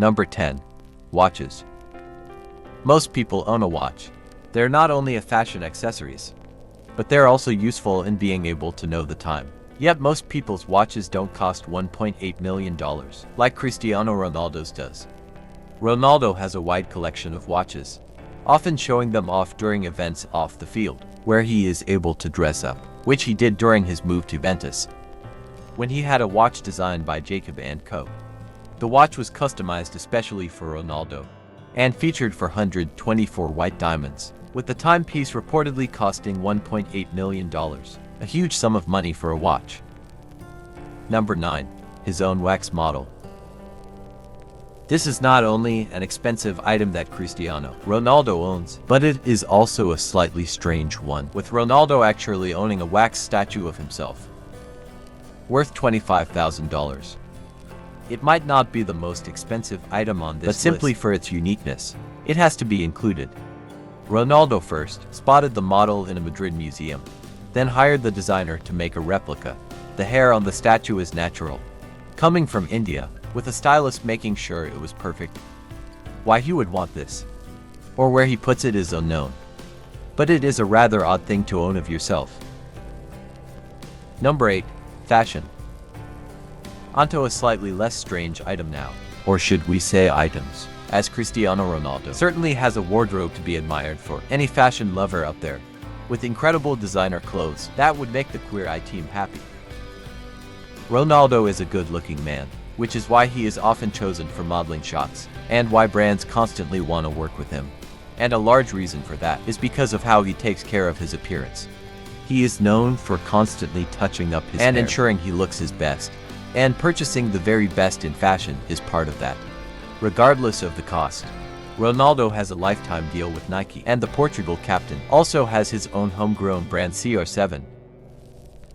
Number 10. Watches. Most people own a watch. They're not only a fashion accessories, but they're also useful in being able to know the time. Yet most people's watches don't cost $1.8 million, like Cristiano Ronaldo's does. Ronaldo has a wide collection of watches, often showing them off during events off the field, where he is able to dress up, which he did during his move to Juventus, when he had a watch designed by Jacob & Co. The watch was customized especially for Ronaldo, and featured 424 white diamonds, with the timepiece reportedly costing $1.8 million, a huge sum of money for a watch. Number 9. His own wax model. This is not only an expensive item that Cristiano Ronaldo owns, but it is also a slightly strange one, with Ronaldo actually owning a wax statue of himself, worth $25,000. It might not be the most expensive item on this list, but simply for its uniqueness, it has to be included. Ronaldo first spotted the model in a Madrid museum, then hired the designer to make a replica. The hair on the statue is natural, coming from India, with a stylist making sure it was perfect. Why he would want this, or where he puts it, is unknown, but it is a rather odd thing to own of yourself. Number 8. Fashion. Onto a slightly less strange item now, or should we say items, as Cristiano Ronaldo certainly has a wardrobe to be admired for any fashion lover out there, with incredible designer clothes that would make the queer eye team happy. Ronaldo is a good-looking man, which is why he is often chosen for modeling shots, and why brands constantly want to work with him. And a large reason for that is because of how he takes care of his appearance. He is known for constantly touching up his hair and ensuring he looks his best, and purchasing the very best in fashion is part of that. Regardless of the cost, Ronaldo has a lifetime deal with Nike, and the Portugal captain also has his own homegrown brand CR7.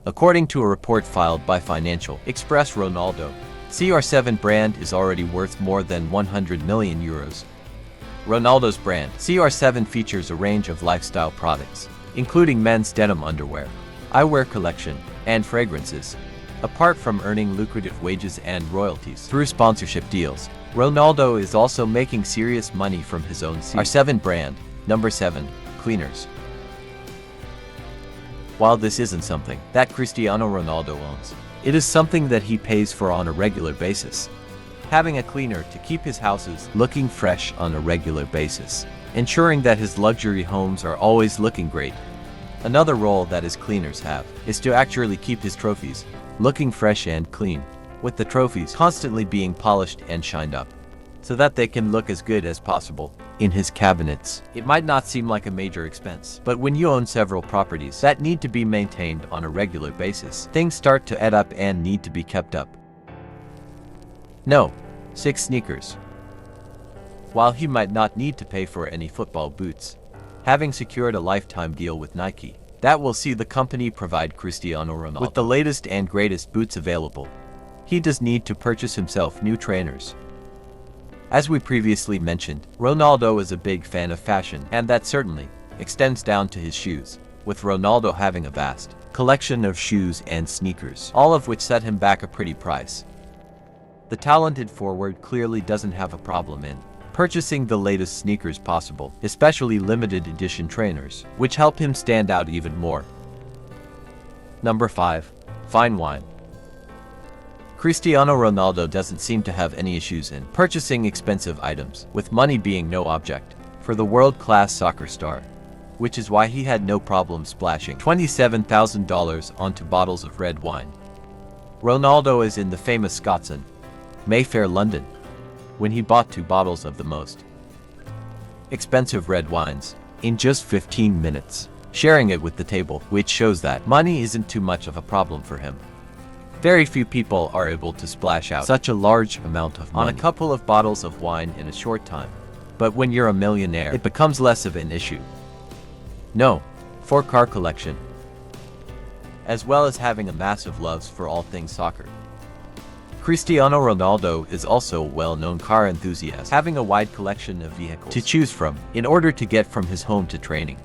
According to a report filed by Financial Express, Ronaldo CR7 brand is already worth more than 100 million euros. Ronaldo's brand CR7 features a range of lifestyle products, including men's denim underwear, eyewear collection, and fragrances. Apart from earning lucrative wages and royalties through sponsorship deals, Ronaldo is also making serious money from his own CR7 brand. Number 7. Cleaners. While this isn't something that Cristiano Ronaldo owns, it is something that he pays for on a regular basis. Having a cleaner to keep his houses looking fresh on a regular basis, ensuring that his luxury homes are always looking great. Another role that his cleaners have is to actually keep his trophies looking fresh and clean, with the trophies constantly being polished and shined up, so that they can look as good as possible in his cabinets. It might not seem like a major expense, but when you own several properties that need to be maintained on a regular basis, things start to add up and need to be kept up. No. 6. Sneakers. While he might not need to pay for any football boots, having secured a lifetime deal with Nike, that will see the company provide Cristiano Ronaldo with the latest and greatest boots available. He does need to purchase himself new trainers. As we previously mentioned, Ronaldo is a big fan of fashion, and that certainly extends down to his shoes, with Ronaldo having a vast collection of shoes and sneakers, all of which set him back a pretty price. The talented forward clearly doesn't have a problem in purchasing the latest sneakers possible, especially limited edition trainers, which help him stand out even more. Number 5. Fine wine. Cristiano Ronaldo doesn't seem to have any issues in purchasing expensive items, with money being no object for the world-class soccer star, which is why he had no problem splashing $27,000 onto bottles of red wine. Ronaldo is in the famous Scots in Mayfair, London, when he bought 2 bottles of the most expensive red wines in just 15 minutes, sharing it with the table, which shows that money isn't too much of a problem for him. Very few people are able to splash out such a large amount of money on a couple of bottles of wine in a short time, but when you're a millionaire, it becomes less of an issue. No. 4. Car collection. As well as having a massive love for all things soccer, Cristiano Ronaldo is also a well-known car enthusiast, having a wide collection of vehicles to choose from in order to get from his home to training.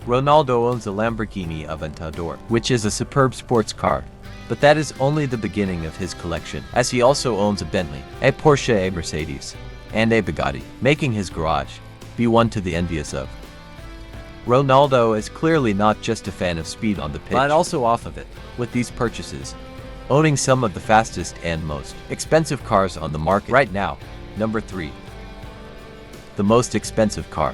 Ronaldo owns a Lamborghini Aventador, which is a superb sports car, But that is only the beginning of his collection, as he also owns a Bentley, a Porsche, a Mercedes, and a Bugatti, making his garage be one to the envious of. Ronaldo is clearly not just a fan of speed on the pitch, but also off of it, with these purchases, owning some of the fastest and most expensive cars on the market right now. Number 3. The most expensive car.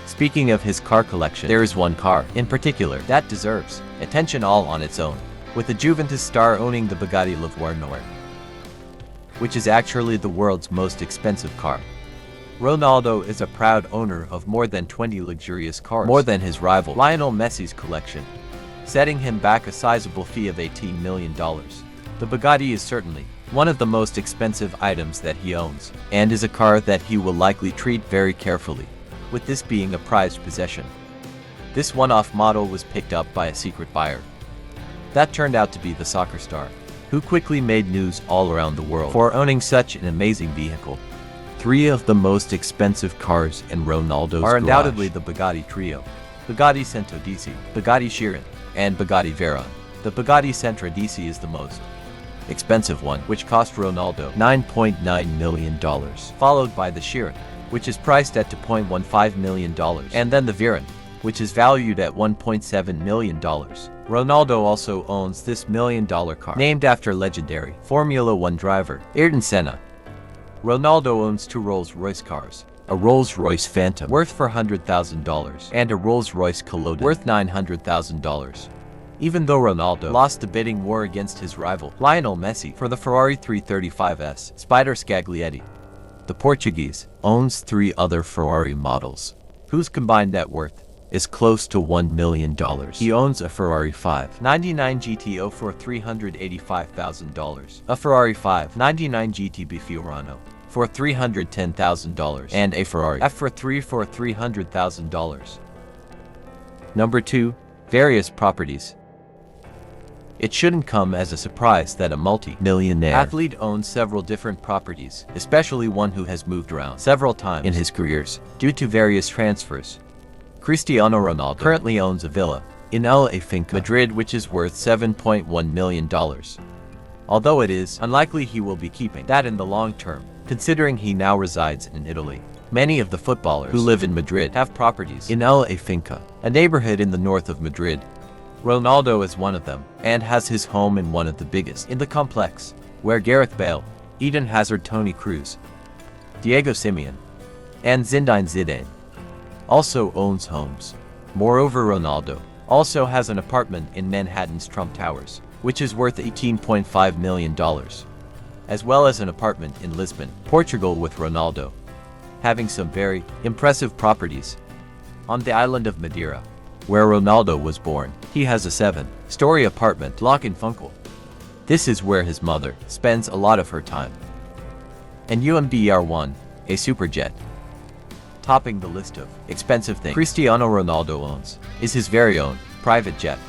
Speaking of his car collection, there is one car in particular that deserves attention all on its own, with the Juventus star owning the Bugatti Noir, which is actually the world's most expensive car. Ronaldo is a proud owner of more than 20 luxurious cars, more than his rival Lionel Messi's collection, setting him back a sizable fee of $18 million. The Bugatti is certainly one of the most expensive items that he owns, and is a car that he will likely treat very carefully, with this being a prized possession. This one-off model was picked up by a secret buyer. That turned out to be the soccer star, who quickly made news all around the world for owning such an amazing vehicle. 3 of the most expensive cars in Ronaldo's are undoubtedly the Bugatti trio: Bugatti Centodieci, Bugatti Chiron, and Bugatti Veyron. The Bugatti Centodieci is the most expensive one, which cost Ronaldo $9.9 million, followed by the Chiron, which is priced at $2.15 million, and then the Veyron, which is valued at $1.7 million. Ronaldo also owns this $1 million car, named after legendary Formula 1 driver Ayrton Senna. Ronaldo owns 2 Rolls-Royce cars, a Rolls-Royce Phantom worth $400,000 and a Rolls-Royce Culloden worth $900,000. Even though Ronaldo lost the bidding war against his rival Lionel Messi for the Ferrari 335S Spider Scaglietti, the Portuguese owns 3 other Ferrari models, whose combined net worth is close to $1 million. He owns a Ferrari 599 GTO for $385,000, a Ferrari 599 GTB Fiorano for $310,000, and a Ferrari F3 for $300,000. Number 2. Various properties. It shouldn't come as a surprise that a multi-millionaire athlete owns several different properties, especially one who has moved around several times in his careers due to various transfers. Cristiano Ronaldo currently owns a villa in La Finca, Madrid, which is worth $7.1 million. Although it is unlikely he will be keeping that in the long term, considering he now resides in Italy. Many of the footballers who live in Madrid have properties in La Finca, a neighborhood in the north of Madrid. Ronaldo is one of them, and has his home in one of the biggest in the complex, where Gareth Bale, Eden Hazard, Toni Kroos, Diego Simeone, and Zinedine Zidane also owns homes. Moreover, Ronaldo also has an apartment in Manhattan's Trump Towers, which is worth $18.5 million, as well as an apartment in Lisbon, Portugal, with Ronaldo having some very impressive properties. On the island of Madeira, where Ronaldo was born, he has a 7-story apartment block in Funchal. This is where his mother spends a lot of her time. And UMBR1, a superjet. Topping the list of expensive things Cristiano Ronaldo owns is his very own private jet,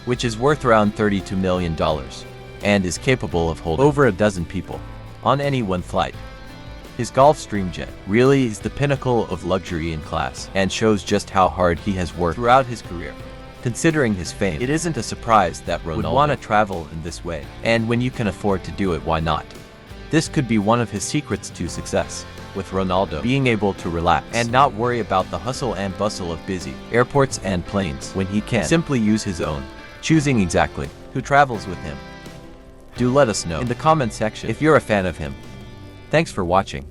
which is worth around $32 million and is capable of holding over a dozen people on any one flight. His Gulfstream jet really is the pinnacle of luxury and class, and shows just how hard he has worked throughout his career. Considering his fame, it isn't a surprise that Ronaldo would want to travel in this way, and when you can afford to do it, why not? This could be one of his secrets to success, with Ronaldo being able to relax and not worry about the hustle and bustle of busy airports and planes when he can simply use his own, choosing exactly who travels with him. Do let us know in the comment section if you're a fan of him. Thanks for watching.